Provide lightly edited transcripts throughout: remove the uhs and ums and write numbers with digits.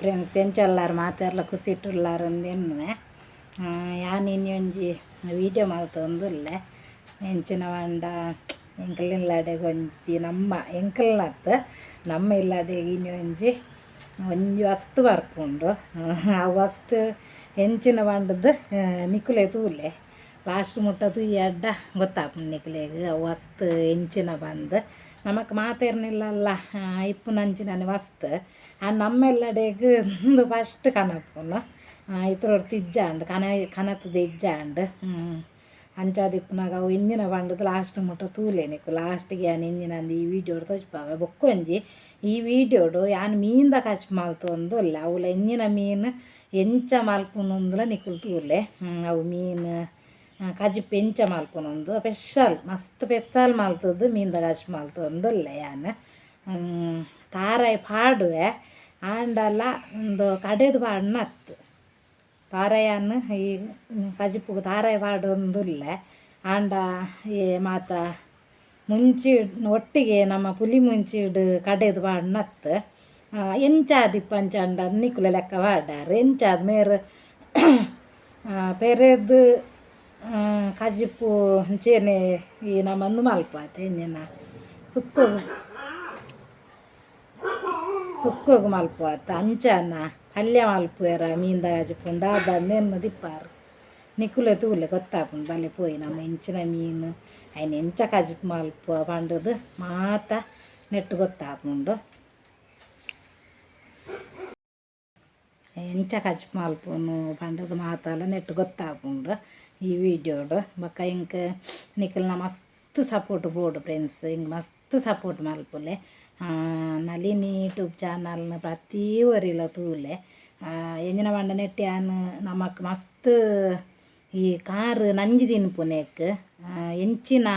Friends ಎಂಚಲ್ಲಾರು ಮಾತಾಡ್ಲಿಕ್ಕೆ ಸಿಟ್ಟುಲ್ಲಾರು ಅಂದೇನು ಯಾನು ಒಂಜಿ ವೀಡಿಯೋ ಮಲ್ತೊಂದುಲ್ಲ ಎಂಚಿನ ವಂಡ ಎಂಕಲ್ ಇಲ್ಲಾಡೆಗೆ ಒಂಜಿ ನಮ್ಮ ಎಂಕಲ್ನತ್ತು ನಮ್ಮ ಇಲ್ಲಾಡೆಗೆ ಒಂಜಿ ವಸ್ತು ಬರ್ಪುಂಡು ಆ ವಸ್ತು ಎಂಚಿನ ವಂಡದು ನಿಕುಲೆ ತೂಲೆ ಲಾಸ್ಟ್ ಮುಟ್ಟ ತೂಯಿ ಅಡ್ಡ ಗೊತ್ತಾಪುಂಡು ನಿಕುಲೆಗ್ ಆ ವಸ್ತು ಎಂಚಿನ ಬಂದು ನಮಕ್ ಮಾತೇರ್ನಿಲ್ಲಲ್ಲ ಇಪ್ಪುನಂಚಿನ ವಸ್ತು ಆ ನಮ್ಮೆಲ್ಲಡೆಗ್ ಒಂದು ಫಸ್ಟ್ ಕನಪುನು ಇತರೊಡು ತಿಜ್ಜಾಂಡು ಕನತದ ಇಜ್ಜಾಂಡು ಅಂಚಾದಿಪ್ಪುನಾಗ ಅವು ಇಂಜಿನ ಬಂಡದು ಲಾಸ್ಟ್ ಮುಟ್ಟ ತೂಲೆ ನಿಕ್ಕು ಲಾಸ್ಟಿಗೆ ಯಾನು ಇಂಜಿನಂದು ಈ ವಿಡಿಯೋಡು ತೋಜ್ಪಾವೆ ಬೊಕ್ಕೊಂಜಿ ಈ ವಿಡಿಯೋಡು ಯಾನು ಮೀನ್ದ ಕಚ್ ಮಲ್ತೊಂದು ಅಲ್ಲ ಅವಳ ಎಂಜಿನ ಮೀನು ಎಂಚ ಮಲ್ಪುನೊಂದುಲ ನಿಕ್ಕುಲು ತೂಲೆ ಅವು ಮೀನು ಕಜಿಪ್ಪು ಎಂಚ ಮಲ್ಪುನೊಂದು ಸ್ಪೆಷಲ್ ಮಸ್ತ್ ಸ್ಪೆಷಲ್ ಮಲ್ತದ್ದು ಮೀನ್ದ ಕಚ್ ಮಲ್ತೊಂದುಲ್ಲ ಯಾನು ತಾರಾಯಿ ಪಾಡುವೆ ಆಂಡಲ ಒಂದು ಕಡೆದು ಪಾಡ್ನ ಅತ್ತು ತಾರಾಯನ್ನು ಈ ಕಜಿಪ್ಪು ತಾರಾಯಿ ಪಾಡೊಂದುಲ್ಲ ಆಂಡ ಈ ಮಾತ ಮುಂಚಿ ಒಟ್ಟಿಗೆ ನಮ್ಮ ಪುಲಿ ಮುಂಚಿಡು ಕಡೆದು ಪಾಡ್ನ ಅತ್ತು ಎಂಚಾದಿಪ್ಪಂಚಂಡ ನಿಕ್ಕುಲ ಲೆಕ್ಕ ಪಾಡಾರು ಎಂಚಾದ ಮೇರು ಪೆರೆದು ಕಜಿಪ್ಪು ಚೇನೆ ಈ ನಮ್ಮಂದು ಮಲ್ಪಾತೆ ಎಂಜಿನ ಸುಕ್ಕೋಗು ಮಲ್ಪುವಾತ ಅಂಚನ ಪಲ್ಯ ಮಲ್ಪುವೆರ ಮೀನ್ದ ಕಜಿಪ್ಪುಂಡು ಅದಂದೇನು ದಿಪ್ಪಾರು ನಿಕುಲೆ ತೂಲೆ ಗೊತ್ತಾಪುಂಡು ಬಲೆ ಪೋಯಿ ನಮ್ಮ ಎಂಚಿನ ಮೀನು ಅಯ್ನ ಎಂಚ ಕಜಿಪ್ಪು ಮಲ್ಪುವ ಪಂಡದು ಮಾತ ನೆಟ್ಟು ಗೊತ್ತಾಪುಂಡು ಎಂಚ ಕಜಿಪ್ಪು ಮಲ್ಪುನು ಪಂಡದು ಮಾತಲ್ಲ ನೆಟ್ಟು ಗೊತ್ತಾಪುಂಡು ಈ ವಿಡಿಯೋಡು ಬೊಕ್ಕ ಇಂಕ ನಿಕಲ್ನ ಮಸ್ತ್ ಸಪೋರ್ಟ್ ಬೋಡು ಫ್ರೆಂಡ್ಸ್ ಹಿಂಗೆ ಮಸ್ತ್ ಸಪೋರ್ಟ್ ಮಲ್ಪುಲೆ ನಳಿನಿ ಯೂಟ್ಯೂಬ್ ಚಾನಲ್ನ ಪ್ರತಿ ಒರಿಲ ತೂಲೆ ಎಂಜಿನ ಪಂಡ ನೆಟ್ಟಿ ಯಾನು ನಮಕ್ ಮಸ್ತ್ ಈ ಕಾರು ನಂಜಿ ತಿನ್ಪುನೇಕ್ ಎಂಚಿನ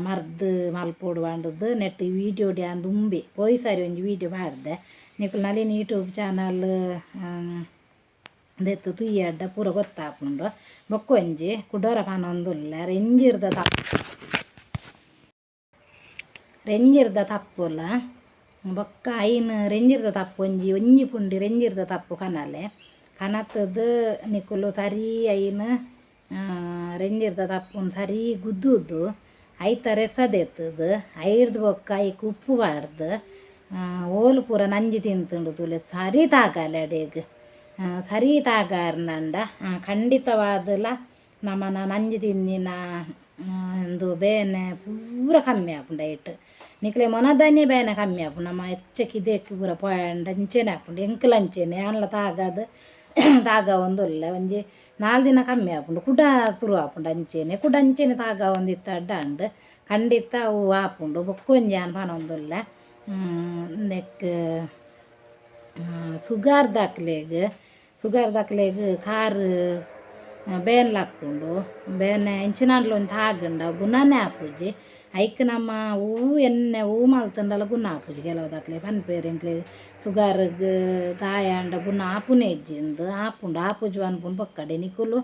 ಮರ್ದು ಮಲ್ಪೋಡು ಪಂಡದು ನೆಟ್ ವಿಡಿಯೋಡು ಯಾನ್ ದುಂಬಿ ಪೋಯಿ ಸಾರಿ ಒಂಜಿ ವಿಡಿಯೋ ಪಾಡ್ದೆ ನಿಕುಲು ನಳಿನಿ ಯೂಟ್ಯೂಬ್ ಚಾನಲ್ ದೆತ್ತು ತುಯ್ಯಿ ಅಡ್ಡ ಪೂರ ಗೊತ್ತಾಪುಂಡು ಬೊಕ್ಕೊಂಜಿ ಕುಡೋರ ಪನೊಂದುಲ್ಲ ರೆಂಜಿರ್ದ ತಪ್ಪುಲ ಬೊಕ್ಕ ಐನು ರೆಂಜಿರ್ದ ತಪ್ಪು ಒಂಜಿ ಪುಂಡಿ ರೆಂಜಿರ್ದ ತಪ್ಪು ಕನಲೆ ಕನತದು ನಿಕುಲು ಸರಿ ಐನು ರೆಂಜಿರ್ದ ತಪ್ಪುನು ಸರಿ ಗುದ್ದುದು ಐತ ರೆಸದೆತ್ತದು ಐಡ್ದು ಬೊಕ್ಕ ಐಕ್ ಉಪ್ಪು ಬಾರ್ದು ಓಲು ಪೂರ ನಂಜಿ ತಿಂತುಂಡು ತೂಲೆ ಸರಿ ತಾಗಲೆ ಅಡೆಗ್ ಸರಿ ತಾಗಾರ್ನಂಡ ಖಂಡಿತವಾದಲ ನಮ್ಮನ ನಂಜಿ ತಿನ್ನಿನ ಒಂದು ಬೇನೆ ಪೂರ ಕಮ್ಮಿ ಆಪುಂಡು ಐಟ್ ನಿಕ್ಲೆ ಮೊನದನ್ನೇ ಬೇನೆ ಕಮ್ಮಿ ಆಪುಂಡು ನಮ್ಮ ಹೆಚ್ಚಕ್ಕೆ ಇದಕ್ಕೆ ಪೂರ ಪೋಯಂಡ ಅಂಚೆನೆ ಆಪುಂಡು ಎಂಕಲ್ ಅಂಚೆನೆ ಯಾನ್ಲ ತಾಗ ಒಂದುಲ್ಲ ಒಂಜಿ 4 ದಿನ ಕಮ್ಮಿ ಆಪುಂಡು ಕುಡ ಶುರು ಆಪುಂಡು ಅಂಚೆನೆ ಕುಡ ಅಂಚೆನೆ ತಾಗ ಒಂದಿತ್ತ ಅಡ್ಡಾಂಡು ಖಂಡಿತ ಅವು ಆಪುಂಡು ಬೊಕ್ಕೊಂಜಿ ಯಾನ್ ಪನೊಂದುಲ್ಲ ನೆಕ್ ಸುಗಾರ್ ದಾಕ್ಲೆಗ್ ಕಾರು ಬೇನ್ಲ ಹಾಕ್ಕೊಂಡು ಬೇನೆ ಇಂಚಿನಾಡ್ಲು ಒಂದು ತಾಗಂಡ ಗುಣನೇ ಆಪುಜಿ ಐಕ್ ನಮ್ಮ ಎಣ್ಣೆ ಮಲ್ತಂಡಲ್ಲ ಗುಣ ಆಪುಜಿ ಕೆಲವು ದಾಕ್ಲೆ ಪನ್ಪೇರು ಎಂಕ್ಲೆ ಸುಗಾರ್ಗ್ ಗಾಯ ಅಂಡ ಗುಣ ಆಪುನೆ ಇಜ್ಜಿಂದು ಆಪುಜು ಅನ್ಪುಂಡು ಬೊಕ್ಕಡೆ ನಿಕುಲು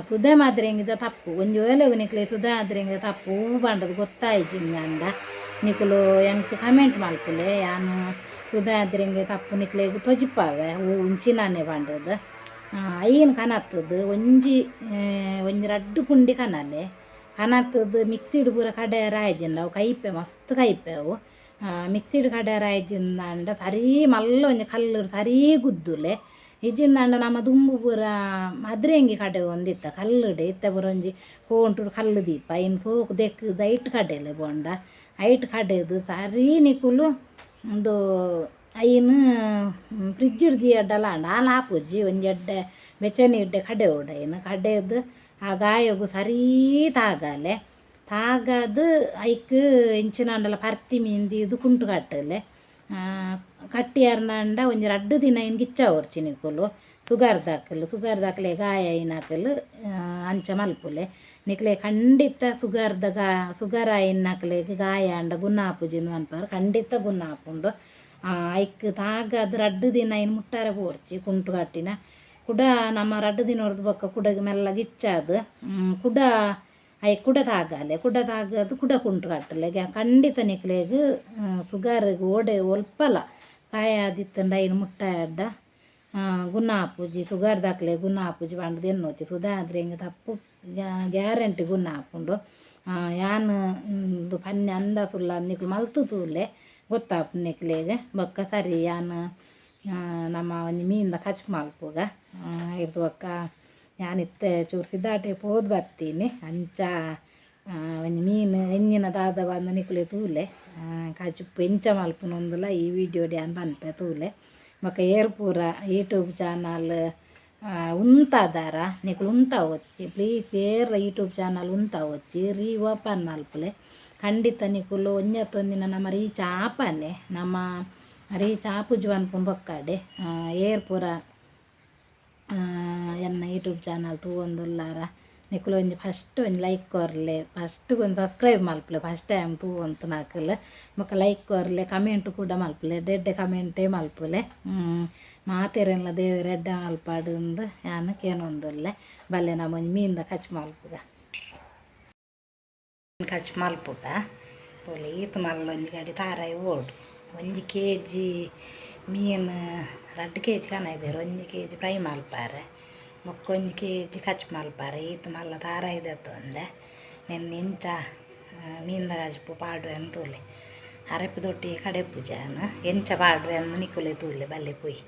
ಸುದೆ ಮಾದ್ರೆಂಗಿದ ತಪ್ಪು ಒಂಜಿ ಒಲೆಗು ನಿಕ್ಲೆ ಸುದೆ ಆದ್ರೆಂಗಿದ ತಪ್ಪು ಬಂಡದು ಗೊತ್ತಾಯ್ಜಿಂದ ಅಂಡ ನಿಕುಲು ಎಂಕ್ ಕಮೆಂಟ್ ಮಲ್ಪುಲೆ ಯಾನು ಸುದೆ ಆದ್ರೆಂಗೆ ತಪ್ಪು ನಿಕ್ಲೆಗ್ ತೊಜಿಪ್ಪಾವೆ ಇಂಚಿನಾನೆ ಬಂಡದು ಐನು ಕನತ್ತದು ಒಂಜಿ ರಡ್ಡು ಪುಂಡಿ ಕನಲೆ ಕನತ್ತದು ಮಿಕ್ಸಿಡ್ ಪೂರ ಕಡೆ ರಾಯ್ಜಿಂದ ಅವು ಕೈಪೆ ಮಸ್ತ್ ಕೈಪೆ ಅವು ಮಿಕ್ಸಿಡ್ ಕಡೆ ರಾಯ್ಜಿಂದ ಸರಿ ಮಲ್ಲ ಒಂಜಿ ಕಲ್ಲು ಸರಿ ಗುದ್ದುಲೆ ಇಜ್ಜಿಂದಾಂಡ ನಮ್ಮ ದುಂಬು ಪೂರ ಮದ್ರೆಂಗಿ ಕಡೆ ಒಂದಿತ್ತ ಕಲ್ಲುಡೆ ಇತ್ತ ಪೂರ ಒಂಜಿ ಕೋಂಟು ಕಲ್ಲು ದೀಪ ಇನ್ನು ಸೋಕು ದೆಕ್ಕದ ಐಟ್ ಕಡೆಲೆ ಬೋಂಡ ಐಟ್ ಕಡೆದು ಸರಿ ನಿಕುಲು ಒಂದು ಐನು ಫ್ರಿಜ್ ಹಿಡ್ದು ಅಡ್ಡಲ್ಲ ಹಾಲು ಹಾಪುಜಿ ಒಂಜಿ ಎಡ್ಡೆ ಬೆಚ್ಚನೆ ಇಡ್ಡೆ ಕಡೆ ಓಡೈನು ಕಡೆದು ಆ ಗಾಯಗು ಸರಿ ತಾಗಲೆ ತಾಗದು ಐಕ್ ಇಂಚಿನಾಂಡಲ ಪರ್ತಿ ಮೀಂದಿ ಇದು ಕುಂಟು ಕಟ್ಟಲೆ ಕಟ್ಟಿಯಾರ್ನಂಡ ಒಂಜಿ 2 ದಿನ ಇನ್ನು ಗಿಚ್ಚ ಹೊರ್ಚಿ ನಿಕುಲು ಸುಗರ್ ದಾಕ್ಲೆ ಗಾಯ ಐನಾಕಲು ಅಂಚ ಮಲ್ಪುಲೆ ನಿಕ್ಲೆ ಖಂಡಿತ ಸುಗರ್ ಐನಾಕ್ಲೆಗ್ ಗಾಯ ಅಂಡ ಗುಣ ಆಪುಜಿಂದು ಅನ್ಪಾರು ಖಂಡಿತ ಗುಣ ಆಪುಂಡು ಐಕ್ ತಾಗದು 2 ದಿನ ಇನ್ನು ಮುಟ್ಟಾರೆ ಪೋರ್ಚಿ ಕುಂಟು ಕಟ್ಟಿನ ಕುಡ ನಮ್ಮ 2 ದಿನ ಹೊರದು ಬೊಕ್ಕ ಕುಡಗೆ ಮೆಲ್ಲ ಗಿಚ್ಚಾದು ಕುಡ ಐಕ್ ಕುಡ ತಾಗದು ಕುಡ ಕುಂಟು ಕಟ್ಟಲೆ ಖಂಡಿತ ನಿಕ್ಲೆಗ್ ಸುಗರ್ಗ್ ಓಡೆ ಒಲ್ಪಲ ಕಾಯಿ ಆದಿತ್ತಂಡ ಐನು ಮುಟ್ಟಾಯ ಅಡ್ಡ ಗುನ್ನ ಹಾಪುಜಿ ಸುಗರ್ ದಾಖಲೆ ಗುನ್ನ ಹಾಪುಜಿ ಪಂಡ ಎನ್ನೋಚಿ ಸುಧಾ ಆದರೆ ಹಿಂಗೆ ತಪ್ಪು ಗ್ಯಾರಂಟಿ ಗುನ್ನ ಹಾಪುಂಡು ಯಾನು ಪನ್ನೆ ಅಂದ ಸುಲ್ಲ ನಿಕ್ಲು ಮಲ್ತು ತೂಲೆ ಗೊತ್ತಾಪು ನಿಕ್ಲೆಗೆ ಬೊಕ್ಕ ಸರಿ ಯಾನು ನಮ್ಮ ಒಂಜಿ ಮೀನಿಂದ ಕಚ್ ಮಲ್ಪುಗ ಇರ್ದು ಬೊಕ್ಕ ಯಾನಿತ್ತೆ ಚೂರು ಸಿದ್ದಾಟೆ ಪೋದು ಬರ್ತೀನಿ ಅಂಚ ಒಂಜಿ ಮೀನು ಎಂಜಿನ ದಾದ ಬಂದು ನಿಕ್ಲೆ ತೂಲೆ ಕಚ್ಪು ಎಂಚ ಮಲ್ಪುನೊಂದುಲ ಈ ವಿಡಿಯೋ ಡ್ಯಾನ್ ಪನ್ಪೆ ತೂಲೆ ಬೊಕ್ಕ ಏರ್ ಪೂರ ಯೂಟ್ಯೂಬ್ ಚಾನಲ್ ಉಂತಾದಾರ ನಿಕ್ಲು ಉಂತಾ వచ్చి ಪ್ಲೀಸ್ ಏರ್ ಯೂಟ್ಯೂಬ್ ಚಾನಲ್ ಉಂತಾ వచ్చి ರೀ ಓಪನ್ ಮಲ್ಪಲೆ ಖಂಡಿತ ನಿಕುಲು ಒಂಜತ್ತೊಂದಿನ ನಮ್ಮ ರೀಚ್ ಆಪನೆ ನಮ್ಮ ರೀಚ್ ಆಪುಜು ಅನ್ಪುಂಡು ಬೊಕ್ಕಡೆ ಏರ್ ಪೂರ ಎನ್ನ ಯೂಟ್ಯೂಬ್ ಚಾನಲ್ ತೂವೊಂದುಲ್ಲಾರ ನಿಕುಲು ಒಂಜಿ ಫಸ್ಟ್ ಒಂಜಿ ಲೈಕ್ ಕೊರ್ಲೆ ಫಸ್ಟ್ ಒಂದು ಸಬ್ಸ್ಕ್ರೈಬ್ ಮಲ್ಪಲೆ ಫಸ್ಟ್ ಟೈಮ್ ತೂವಂತು ನಾಕುಲು ಬೊಕ್ಕ ಲೈಕ್ ಕೊರ್ಲೆ ಕಮೆಂಟ್ ಕೂಡ ಮಲ್ಪಲೆ ಡೆಡ್ಡೆ ಕಮೆಂಟೇ ಮಲ್ಪಲೆ ಮಾತೆರೆಲ್ಲ ದೇವ್ರ ಎಡ್ಡೆ ಮಲ್ಪಾಡು ಅಂದು ಯಾನು ಕೇನೊಂದುಲ್ಲೆ ಬಲ್ಲೆ ನಮ್ಮ ಒಂಜಿ ಮೀನ್ದ ಕಚ್ ಮಲ್ಪುಗ ಕಚ್ ಮಲ್ಪುಗ ಪೋಲೆ ಈತ ಮಲ್ಲ ಒಂಜಿ ಗಡಿ ತಾರಾಯಿ ಓಡು 1 kg ಮೀನು 2 kg ಕನೈದೇರು 1 kg ಫ್ರೈ ಮಲ್ಪಾರೆ ಬೊಕ್ಕ 1 kg ಕಚ್ ಮಲ್ಪಾರೆ ಈತ ಮಲ್ಲ ತಾರಾಯ್ದತ್ತು ಅಂದೆ ನೆನ್ನೆ ಇಂಚ ಮೀನ್ದ ಕಚ್ಪು ಪಾಡುವೆ ಅಂತೂಲೆ ಅರೆಪು ತೊಟ್ಟಿ ಕಡೆ ಪೂಜಾನು ಎಂಚ ಪಾಡುವೆ ಅಂದು ನಿಕುಲೆ ತೂಲೆ ಬಲ್ಲೆ ಪುಯ್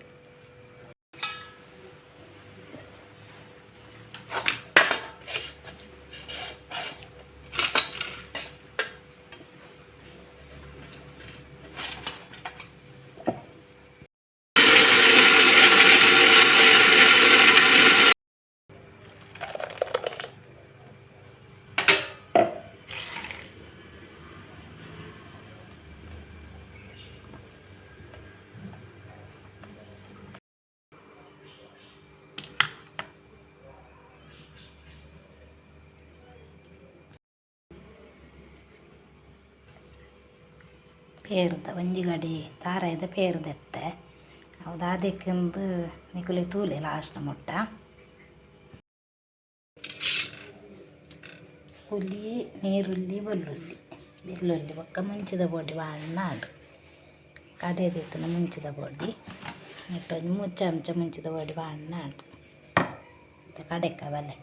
ಪೇರ್ದ ಒಂಜಿ ಗಡಿ ತಾರಾಯ್ದ ಪೇರ್ದೆತ್ತೆ ಹೌದು ಅದಕ್ಕಿಂದು ನಿಕುಲೆ ತೂಲೆ ಲಾಸ್ಟ್ ಮುಟ್ಟ ಹುಲಿ ನೀರುಳ್ಳಿ ಬೆಳ್ಳುಳ್ಳಿ ಬೊಕ್ಕ ಮುಂಚಿದ ಬೊಡಿ ಬಾಣ್ಣಾಡು ಕಡೆದಿತ್ತನ ಮುಂಚಿದ ಬೊಡಿ ನೆಟ್ಟೊಂದು 3 ಚಮಚ ಮುಂಚಿದ ಬೊಡಿ ಬಾಣ್ಣಾಡು ಕಡೆಕ್ಕ ಬಲೆ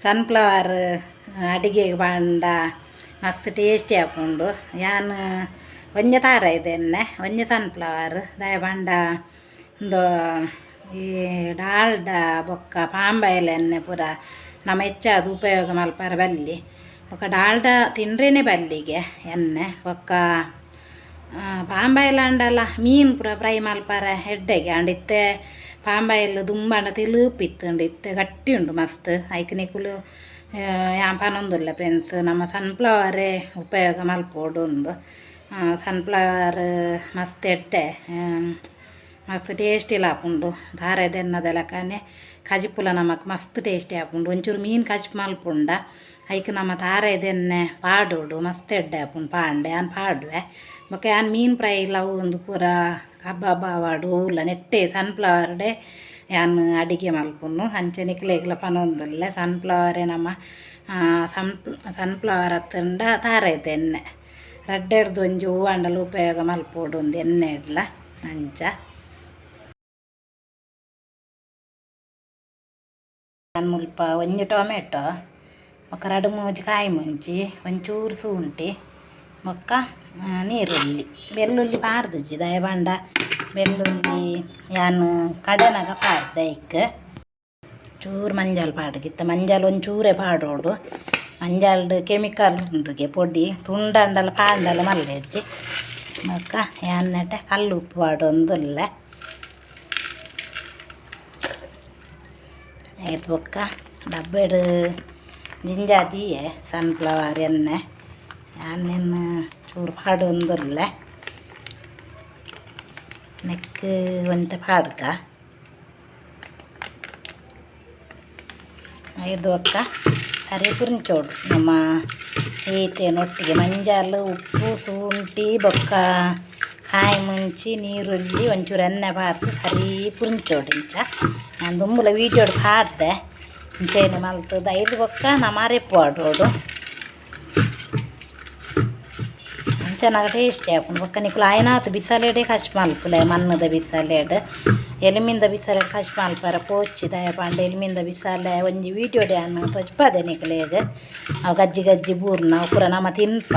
ಸನ್ಫ್ಲವರ್ ಅಡಿಗೆಗೆ ಬಾಂಡ ಮಸ್ತ್ ಟೇಸ್ಟಿ ಹಾಕೊಂಡು ಯಾನು ಒಂಜ ತಾರ ಇದೆನ್ನೆ ಒಂಜ ಸನ್ಫ್ಲವರ್ ದಯ ಬಾಂಡ ಒಂದು ಈ ಡಾಲ್ಡ ಬೊಕ್ಕ ಪಾಂಬಾಯಿಲ್ ಎಣ್ಣೆ ಪೂರ ನಮ್ಮ ಹೆಚ್ಚಾದ ಉಪಯೋಗ ಮಲ್ಪಾರ ಬಲ್ಲಿ ಬೊಕ್ಕ ಡಾಲ್ಡ ತಿಂಡ್ರೇನೆ ಬಲ್ಲಿಗೆ ಎಣ್ಣೆ ಬೊಕ್ಕ ಪಾಂಬಾಯಿಲ್ ಅಂಡಲ್ಲ ಮೀನು ಪೂರ ಫ್ರೈ ಮಲ್ಪಾರ ಎಡ್ಡೆಗೆ ಅಂಡಿತ್ತೆ ಪಾಂಬಾಯಿಲ್ ದುಂಬಾಂಡ ತಿಳುಪಿತ್ತುಂಡು ಇತ್ತೆ ಗಟ್ಟಿ ಉಂಡು ಮಸ್ತ್ ಐಕ್ ನಿಕುಲು ಯಾಂಪನೊಂದುಲ್ಲ ಫ್ರೆಂಡ್ಸ್ ನಮ್ಮ ಸನ್ಫ್ಲವರೇ ಉಪಯೋಗ ಮಲ್ಪೋಡು ಒಂದು ಸನ್ಫ್ಲವರ್ ಮಸ್ತ್ ಎಡ್ಡೆ ಮಸ್ತ್ ಟೇಸ್ಟಿ ಲಾಪುಂಡು ಧಾರೆದ ಎನ್ನದೆಲಕನೆ ಕಜಿಪುಲ ನಮಕ್ ಮಸ್ತ್ ಟೇಸ್ಟಿ ಆಪುಂಡು ಒಂಚೂರು ಮೀನು ಕಜಿಪ್ ಮಲ್ಪುಂಡ ಐಕ್ ನಮ್ಮ ತಾರೆದ ಎಣ್ಣೆ ಪಾಡೋಡು ಮಸ್ತ್ ಎಡ್ಡೆ ಆಪುಂಡು ಪಾಂಡೆ ಯಾನ್ ಪಾಡುವೆ ಬೊಕ್ಕ ಯಾನ್ ಮೀನು ಫ್ರೈ ಲವ್ ಒಂದು ಪೂರ ಕಬ್ಬ ಆವಾಡು ಇಲ್ಲ ನೆಟ್ಟೆ ಸನ್ಫ್ಲವರ್ಡೆ ಯಾನ್ ಅಡಿಗೆ ಮಲ್ಪುನು ಅಂಚೆ ನಿಕ್ಲೆಗ್ಲ ಪನೊಂದುಲ್ಲೆ ಸನ್ಫ್ಲವರೇ ನಮ್ಮ ಸನ್ಫ್ಲವರ್ ಹತ್ತಂಡ ತಾರೆದ ಎಣ್ಣೆ ರಡ್ಡೆಡ್ದು ಒಂಜಿ ಹೂವಂಡಲ ಉಪಯೋಗ ಮಲ್ಪೋಡು ಒಂದು ಎಣ್ಣೆ ಇಡ್ಲ ಅಂಚ ನಾನು ಮುಲ್ಪ ಒಂಜಿ ಟೊಮೆಟೊ ಮೊಕ್ಕ 2-3 ಕಾಯಿ ಮುಂಚಿ ಒಂಚೂರು ಶುಂಠಿ ಮೊಕ್ಕ ನೀರುಳ್ಳಿ ಬೆಳ್ಳುಳ್ಳಿ ಪಾರ್ದಜ್ಜಿ ದಯ ಬಾಂಡ ಬೆಳ್ಳುಳ್ಳಿ ಯಾನು ಕಡೆನಾಗ ಪಾಡ್ದ ಇಕ್ ಚೂರು ಮಂಜಲ್ ಪಾಡ್ಗಿತ್ತ ಮಂಜಲ್ ಒಂಚೂರೇ ಪಾಡೋಡು ಮಂಜಲ್ಡು ಕೆಮಿಕಲ್ ಉಂಡುಗೆ ಪೊಡಿ ತುಂಡಂಡಲ ಪಾಂಡಲ ಮಲ್ಲೆಜ್ಜಿ ಮೊಕ್ಕ ಯಾನ್ನಟೆ ಕಲ್ಲು ಉಪ್ಪು ಪಾಡೊಂದುಲ್ಲ ಆಯ್ತು ಬೊಕ್ಕ ಡಬ್ಬೆಡು ಜಿಂಜಾದಿಯೆ ಸನ್ಫ್ಲವರ್ ಎಣ್ಣೆ ಯಾನೇನು ಚೂರು ಪಾಡೊಂದುಲ್ಲ ನೆಕ್ ಒಂತೆ ಪಾಡ್ಕ ಹಿಡ್ದು ಒಕ್ಕ ಕರಿ ಪುರಿಂಚೋಡು ನಮ್ಮ ಈತೇನೊಟ್ಟಿಗೆ ಮಂಜಾಲು ಉಪ್ಪು ಶುಂಠಿ ಬೊಕ್ಕ ಕಾಯಿ ಮುಂಚಿ ನೀರುಳ್ಳಿ ಒಂಚೂರು ಎಣ್ಣೆ ಬಾರ್ದು ಸರಿ ಪುರಿಂಚೋಡು ಇಂಚ ನಾನು ದುಂಬುಲ ವೀಡಿಯೋಡು ಹಾಡ್ದೆ ಇಂಚೇನು ಮಲ್ತದ ಹಿಡ್ದು ಬೊಕ್ಕ ನಮ್ಮ ಅರೆಪ್ಪು ಆಡೋಡು ಚೆನ್ನಾಗಿ ಟೇಸ್ಟಿ ಆಪುಂಡು ಬೊಕ್ಕ ನಿಕ್ಕಲು ಆಯ್ನಾತು ಬಿಸಾಲೇಡೆ ಕಚ್ ಮಲ್ಪುಲೆ ಮಣ್ಣದ ಬಿಸಾಲೇಡ್ ಎಲಿಮಿಂದ ಬಿಸಾಲೇಡ್ ಕಚ್ ಮಲ್ಪರ ಪೋಚಿದಾಯ ಪಂಡ ಎಲಿಮಿಂದ ಬಿಸಾಲೆ ಒಂಜಿ ವೀಡಿಯೋಡೆ ಅನ್ನು ತೊಜ್ಪದೆ ನಿಕ್ಲೇಗ ಅವು ಗಜ್ಜಿ ಗಜ್ಜಿ ಬೂರ್ನ ಅವು ಪೂರ ನಮ್ಮ ತಿನ್ಪ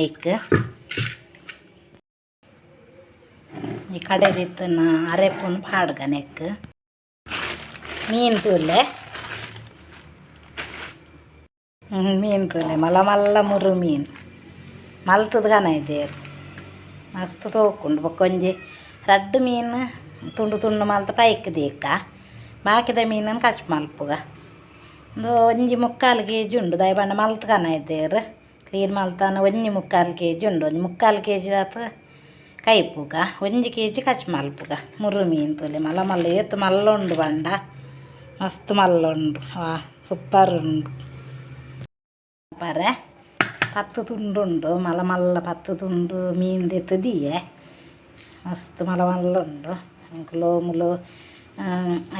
ಇಕ್ ಈ ಕಡೆದಿತ್ತನ ಅರೆಪ್ಪುನ್ ಪಾಡ್ಗ ನೆಕ್ ಮೀನು ತೂಲೆ ಮೀನು ತೂಲೆ ಮಲ್ಲ ಮಲ್ಲ ಮುರು ಮೀನು ಮಲ್ತದ ಗನ ಇದೇರು ಮಸ್ತ್ ತೋಕೊಂಡು ಬೊಕ್ಕೊಂಜಿ ರಡ್ಡು ಮೀನು ತುಂಡು ತುಂಡು ಮಲ್ತ ಪೈಕ್ ದೀಕ ಬಾಕಿದ ಮೀನನ್ನು ಕಚ್ ಮಲ್ಪುಗ ಒಂಜಿ 3/4 kg ಉಂಡು ದಯ ಬಣ್ಣ ಮಲ್ತ ಗನ ಇದ್ದೇರು ಕ್ಲೀನ್ ಮಲ್ತಾನ ಒಂಜಿ 3/4 kg ಉಂಡು ಒಂಜಿ 3/4 kg ಆತ ಕೈಪುಗ 1 kg ಕಚ್ ಮಲ್ಪುಗ ಮುರು ಮೀನು ತೋಲೆ ಮಲ್ಲ ಮಲ್ಲ ಏತು ಮಲ್ಲ ಉಂಡು ಬಂಡ ಮಸ್ತ್ ಮಲ್ಲ ಉಂಡು ಸೂಪರ್ ಉಂಡು ಪರೆ 10 ತುಂಡು ಉಂಡು ಮಲ್ಲ ಮಲ್ಲ 10 ತುಂಡು ಮೀನು ದೆತ್ತದಿಯೆ ಮಸ್ತ್ ಮಲ್ಲ ಮಲ್ಲ ಉಂಡು ಲೋಮುಲು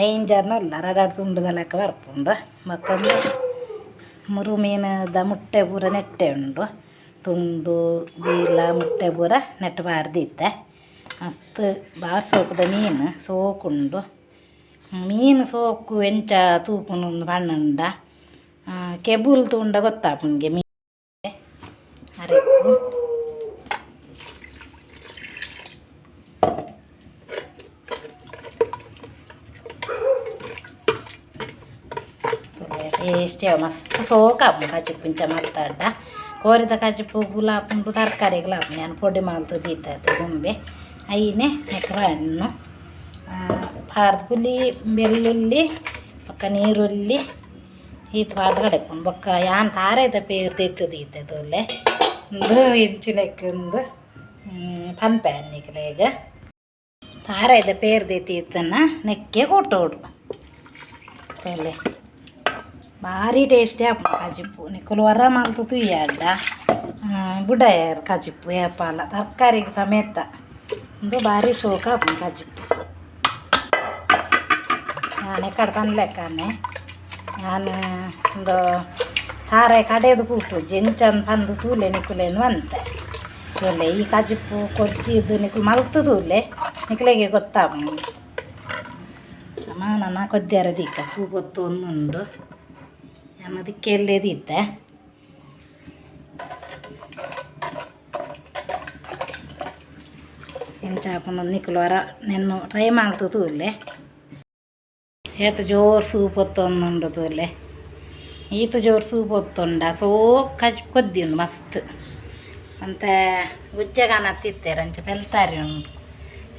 ಐಂಜರ್ನಲ್ಲ ರಡಾಡು ತುಂಡುದ ಲೆಕ್ಕ ಬರ್ಪುಂಡು ಮಕ್ಕಂದು ಮುರು ಮೀನದ ಮುಟ್ಟೆ ಪೂರ ನೆಟ್ಟೆ ಉಂಡು ತುಂಡು ಬೀಲ ಮುಟ್ಟೆ ಪೂರ ನೆಟ್ಟು ಬಾರ್ದಿತ್ತೆ ಮಸ್ತ್ ಬಾರ್ ಸೋಕುದ ಮೀನು ಸೋಕುಂಡು ಮೀನು ಸೋಕು ಎಂಚ ತೂಪುನೊಂದು ಬಣ್ಣುಂಡ ಕೆಬುಲ್ ತುಂಡ ಗೊತ್ತಾಪುಂಗೆ ಮೀನು ಅರೆಪ್ಪು ಟೇಸ್ಟಿ ಮಸ್ತ್ ಸೋಕಾಪು ಕಚಿಪ್ಪು ಇಂಚ ಮಲ್ತಾಡ್ಡ ಕೋರಿದ ಕಚಿಪ್ಪು ಗುಲಾಪುಂಡು ತರಕಾರಿ ಗುಲಾಪು ನಾನು ಪೊಡಿ ಮಾಲ್ತು ದೀತದ್ದು ದುಂಬೆ ಐನೆ ನೆಕ್ರ ಹಣ್ಣು ಪಾರ್ದು ಪುಲಿ ಬೆಳ್ಳುಳ್ಳಿ ಬೊಕ್ಕ ನೀರುಳ್ಳಿ ಈತ ಪಾರ್ದು ಕಡೆಪುಂಡು ಬೊಕ್ಕ ಯಾನ್ ತಾರೈದ ಪೇರು ತೆತ್ತದೀತೆ ತೋಲೆ ಒಂದು ಇಂಚಿನಕ್ಕೊಂದು ಪನ್ಪೆ ಅನ್ನಿಕ್ಲೇಗ ತಾರೈದ ಪೇರು ದೆತ್ತೀತನ ನೆಕ್ಕೆ ಕೊಟ್ಟೋಡು ತೋಲೆ ಭಾರಿ ಟೇಸ್ಟಿ ಆಪು ಕಜಿಪ್ಪು ನಿಕ್ಕಲು ಹೊರ ಮಲ್ತು ತುಯ್ಯಾಡ್ಡ ಬುಡಯರ್ ಕಜಿಪ್ಪು ಏಪಾಲ ತರಕಾರಿಗೆ ಸಮೇತ ಒಂದು ಭಾರಿ ಶೋಕ ಆಪು ಕಜಿಪ್ಪು ನಾನು ಕಡೆ ಪನ್ಲೆಕ್ಕನೆ ನಾನು ಒಂದು ತಾರಾಯಿ ಕಡೆದು ಕೂಟು ಜೆಂಚನ್ ಪಂದು ತೂಲೆ ನಿಕ್ಕುಲೇನು ಅಂತೆ ತೂಲೆ ಈ ಕಜಿಪ್ಪು ಕೊತ್ತಿದ್ದು ನಿಕ್ಕಲು ಮಲ್ತು ತೂಲೆ ನಿಕ್ಕಲೆಗೆ ಗೊತ್ತಾಪು ನನ್ನ ಕೊದ್ದಿಯರ ದಿಕ್ಕ ಕೂಗೊತ್ತು ಒಂದುಂಡು ನಾನು ಅದಕ್ಕೆ ಎಲ್ಲೇದಿದ್ದೆ ಎಂಚಾಪನ ನಿಕ್ಕಲು ಹೊರ ನೆನ್ನು ಟ್ರೈ ಮಾಡ್ತು ತೂಲೆ ಏತು ಜೋರು ಸೂಪ್ ಹೊತ್ತೊಂದುಂಡು ತೂಲೆ ಈತು ಜೋರು ಸೂಪ್ ಹೊತ್ತುಂಡ ಸೋ ಕೊದ್ದಿ ಉಂಡು ಮಸ್ತ್ ಅಂತ ಗುಜ್ಜೆಗಾನ ತಿತ್ತೇರ ಅಂಚ ಬೆಲ್ತಾರಿ ಉಂಡು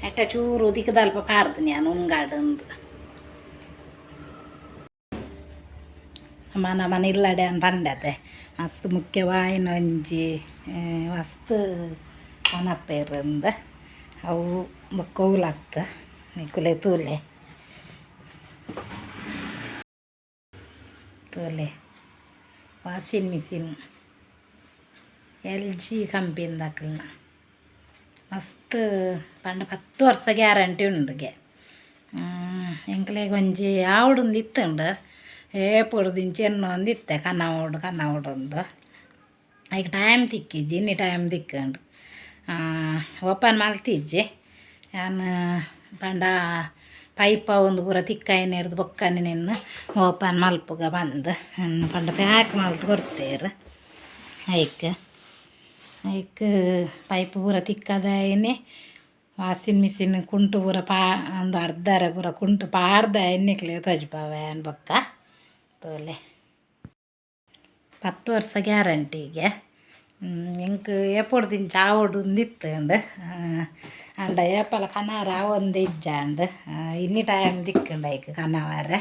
ಎಟ್ಟ ಚೂರು ದಿಕ್ಕದಲ್ಪ ಪಾಡ್ದು ನಾನು ಉಂಗಾಡಂದು ಮನ ಇಲ್ಲಡೆ ಅಂತ ಪಂಡತೆ ಮಸ್ತ್ ಮುಖ್ಯವಾಯಿನ ಒಂಜಿ ಮಸ್ತ್ ಮನಪೇರಂದ ಅವು ಬೊಕ್ಕೌಲಾಗ್ತ ನಿಕ್ಕುಲೆ ತೂಲೆ ತೋಲೆ ವಾಷಿಂಗ್ ಮಿಷಿನ್ LG ಕಂಪನಿದಾಕಲ್ನ ಮಸ್ತ್ ಪಂಡ 10 ವರ್ಷ ಗ್ಯಾರಂಟಿ ಉಂಡುಗೆ ಎಂಕ್ಲೆಗೆ ಒಂಜಿ ಆವಡೊಂದು ಇತ್ತುಂಡು ಏಪುಡ್ದಿಂಚಿ ಎನ್ನು ಒಂದು ಇತ್ತೆ ಕನ್ನವಡೊಂದು ಈಗ ಟೈಮ್ ತಿಕ್ಕಿಜ್ಜಿ ಇನ್ನಿ ಟೈಮ್ ತಿಕ್ಕಂಡು ಓಪನ್ ಮಲ್ತಿಜ್ಜಿ ನಾನು ಪಂಡ ಪೈಪ ಒಂದು ಪೂರ ತಿಕ್ಕಾಯಿನ ಹಿಡ್ದು ಬೊಕ್ಕನೆ ನಿನ್ನು ಓಪನ್ ಮಲ್ಪುಗ ಬಂದು ಪಂಡ ಪ್ಯಾಕ್ ಮಲ್ತು ಕೊಡ್ತೇರು ಐಕ್ ಪೈಪ್ ಪೂರ ತಿಕ್ಕದಾಯನೆ ವಾಷಿಂಗ್ ಮಿಷಿನ್ ಕುಂಟು ಪೂರ ಒಂದು ಅರ್ಧರ ಪೂರ ಕುಂಟು ಪಾಡ್ದ ಎಣ್ಣೆಕ್ಲೆ ತಜ್ಪಾವೆ ಅನ್ ಬೊಕ್ಕ ತೋಲೆ 10 ವರ್ಷ ಗ್ಯಾರಂಟಿಗೆ ಎಂಕ್ ಏಪೊಡ್ದಿನ ಚಾವಡು ಒಂದಿತ್ತುಂಡು ಅಂಡ ಏಪಲ ಕನಾರ ಒಂದು ಇಜ್ಜಾಂಡು ಇನ್ನಿ ಟೈಮ್ ದಿಕ್ಕಂಡು ಐಕ್ ಕನವಾರ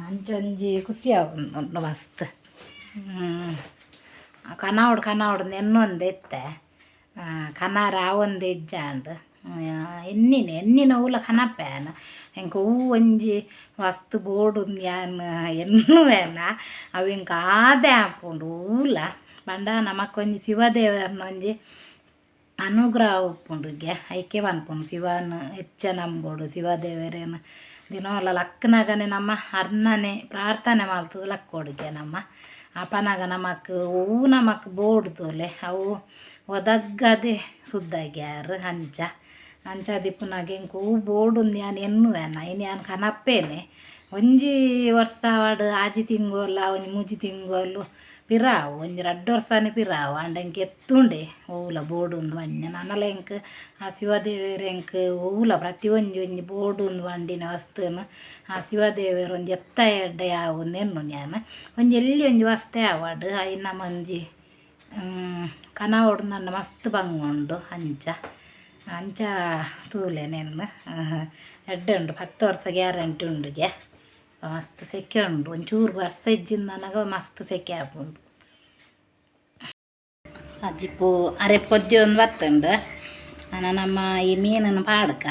ಅಂಚೊಂಜಿ ಖುಷಿ ಆಗುಂಡು ಮಸ್ತ್ ಕನವಡು ನೆನ್ನೊಂದು ಎತ್ತೆ ಕನಾರ ಒಂದು ಇಜ್ಜಾಂಡು ಎನ್ನಿನ ಊಲ ಕನಪೇನ ಎಂಕ ಹೂ ಒಂಜಿ ವಸ್ತು ಬೋಡುಂದು ಯಾನ್ ಎನ್ನುವೇನ ಅವು ಎಂಕ ಆದೆ ಆಪುಂಡು ಊಲ ಪಂಡ ನಮಕೊಂಜಿ ಶಿವದೇವರನ ಒಂಜಿ ಅನುಗ್ರಹ ಉಪ್ಪುಂಡುಗೆ ಐಕೆ ಪನ್ಪುಂಡು ಶಿವನ ಹೆಚ್ಚ ನಂಬೋಡು ಶಿವದೇವರೇನು ದಿನವಲ್ಲ ಲಕ್ಕನಾಗನೆ ನಮ್ಮ ಅರ್ನನೆ ಪ್ರಾರ್ಥನೆ ಮಾಡ್ತದೆ ಲಕ್ಕೋಡಿಗೆ ನಮ್ಮ ಅಪನಾಗ ನಮಕ್ ಹೂ ನಮಕ್ ಬೋಡು ತೋಲೆ ಅವು ಒದಗದೆ ಸುದ್ದಾಗ್ಯಾರು ಅಂಚ ದಿಪ್ಪುನಾಗ ಎಂಕು ಹೂ ಬೋಡುಂದು ಯಾನ್ ಎನ್ನುವೇನ ಇನ್ನು ಯಾನ್ ಕನಪ್ಪೇನೆ ಒಂಜಿ ವರ್ಷ ಆಡು ಆಜಿ ತಿಂಗೋಲ ಒಂಜಿ ಮೂಜಿ ತಿಂಗೋಲು ಪಿರಾವು ಒಂಜಿ 2 ವರ್ಷನೇ ಪಿರಾವು ಅಂಡ ಎಂಕ್ ಎತ್ತುಂಡೆ ಹೂಲ ಬೋಡುಂದು ಬಣ್ಣ ನನ್ನಲ ಎಂಕ್ ಆ ಶಿವದೇವೇರು ಎಂಕ್ ಹೂಲ ಪ್ರತಿ ಒಂಜಿ ಬೋಡುಂದು ಬಂಡಿನ ವಸ್ತುನು ಆ ಶಿವದೇವೇರು ಒಂಜಿ ಎತ್ತ ಎಡ್ಡೆ ಯಾವುದು ಎನ್ನು ನಾನು ಒಂಜಿ ಎಲ್ಲಿ ಒಂಜಿ ವಸ್ತೆ ಆವಾಡು ಐನ ಒಂಜಿ ಕನ ಹೊಡ್ದು ನನ್ನ ಮಸ್ತ್ ಬಂಗುಂಡು ಅಂಚ ತೂಲೆನೆನ್ನು ಎಡ್ಡೆ ಉಂಡು 10 ವರ್ಷ ಗ್ಯಾರಂಟಿ ಉಂಡುಗೆ ಮಸ್ತ್ ಸೆಕೆ ಉಂಡು ಒಂಚೂರು ವರ್ಷ ಇಜ್ಜಿಂದ ನನಗೆ ಮಸ್ತ್ ಸೆಕೆ ಆಪುಂಡು ಅಜ್ಜಿಪ್ಪು ಅರೆ ಪೊದ್ದಿ ಒಂದು ಬತ್ತುಂಡು ನಮ್ಮ ಈ ಮೀನನ್ನು ಪಾಡ್ಕ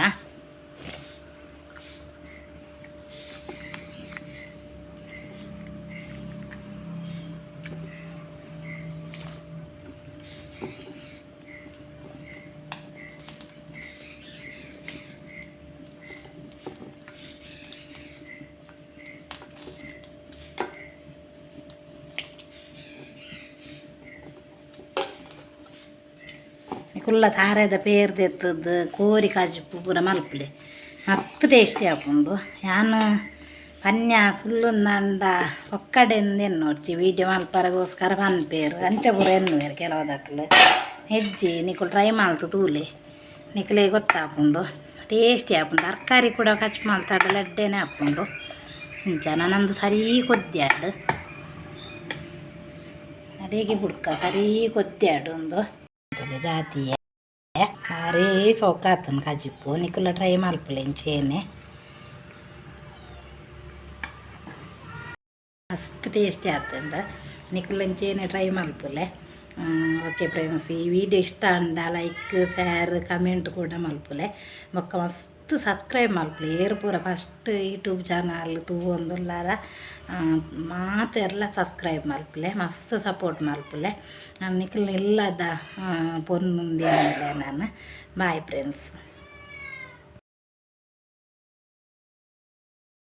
ಕುಲ್ಲ ತಾರೆದ ಪೇರ್ದೆತ್ತದ್ದು ಕೋರಿ ಕಾಜಿಪ್ಪು ಪೂರ ಮಲ್ಪುಲೆ ಮಸ್ತ್ ಟೇಸ್ಟಿ ಆಪುಂಡು ಯಾನು ಪನ್ಯ ಸುಳ್ಳುಂದಂದ ಒಕ್ಕಡೆಂದು ಎನ್ನೋಡ್ಚಿ ವೀಡಿಯೋ ಮಲ್ಪರಗೋಸ್ಕರ ಪನ್ಪೇರು ಅಂಚ ಪೂರ ಎನ್ನುವೇರು ಕೆಲವದಕ್ಲು ಹೆಜ್ಜಿ ನಿಕುಲು ಟ್ರೈ ಮಾಡ್ತು ತೂಲೆ ನಿಕಲೇ ಗೊತ್ತಾಪುಂಡು ಟೇಸ್ಟಿ ಆಪುಂಡು ತರಕಾರಿ ಕೂಡ ಕಚ್ ಮಲ್ತಾಡಲ್ಲ ಎಡ್ಡೆನೇ ಆಪುಂಡು ಇಂಚ ನನ್ನೊಂದು ಸರಿ ಕೊದ್ದ್ಯಾಡು ಅಡಿಗೆ ಬುಡ್ಕ ಸರಿ ಕೊದ್ದ್ಯಾಡು ಒಂದು ಜಾತಿಯ ಭಾರಿ ಸೌಕಾತನ ಕಜಿಪ್ಪು ನಿಕುಲ ಟ್ರೈ ಮಲ್ಪಲೆ ಇಂಚೇನೆ ಮಸ್ತ್ ಟೇಸ್ಟಿ ಆತಂಡ ನಿಕುಲ ಇಂಚೇನೆ ಟ್ರೈ ಮಲ್ಪಲೆ ಓಕೆ ಫ್ರೆಂಡ್ಸ್ ಈ ವಿಡಿಯೋ ಇಷ್ಟ ಅಂಡ ಲೈಕ್ ಶೇರ್ ಕಮೆಂಟ್ ಕೂಡ ಮಲ್ಪಲೆ ಬೊಕ್ಕ ಮಸ್ತ್ ಸಬ್ಸ್ಕ್ರೈಬ್ ಮಲ್ಪಲೆ ಏರು ಪೂರ ಫಸ್ಟ್ ಯೂಟ್ಯೂಬ್ ಚಾನಲ್ ತೂವೊಂದುಲ್ಲಾರ ಮಾತೆರ್ಲ ಸಬ್ಸ್ಕ್ರೈಬ್ ಮಲ್ಪಲೆ ಮಸ್ತ್ ಸಪೋರ್ಟ್ ಮಲ್ಪಲೆ ನಿಖಿಲ್ ಇಲ್ಲದ ಪೊನ್ನುಂದಿ ನಾನು ಬಾಯ್ ಫ್ರೆಂಡ್ಸ್.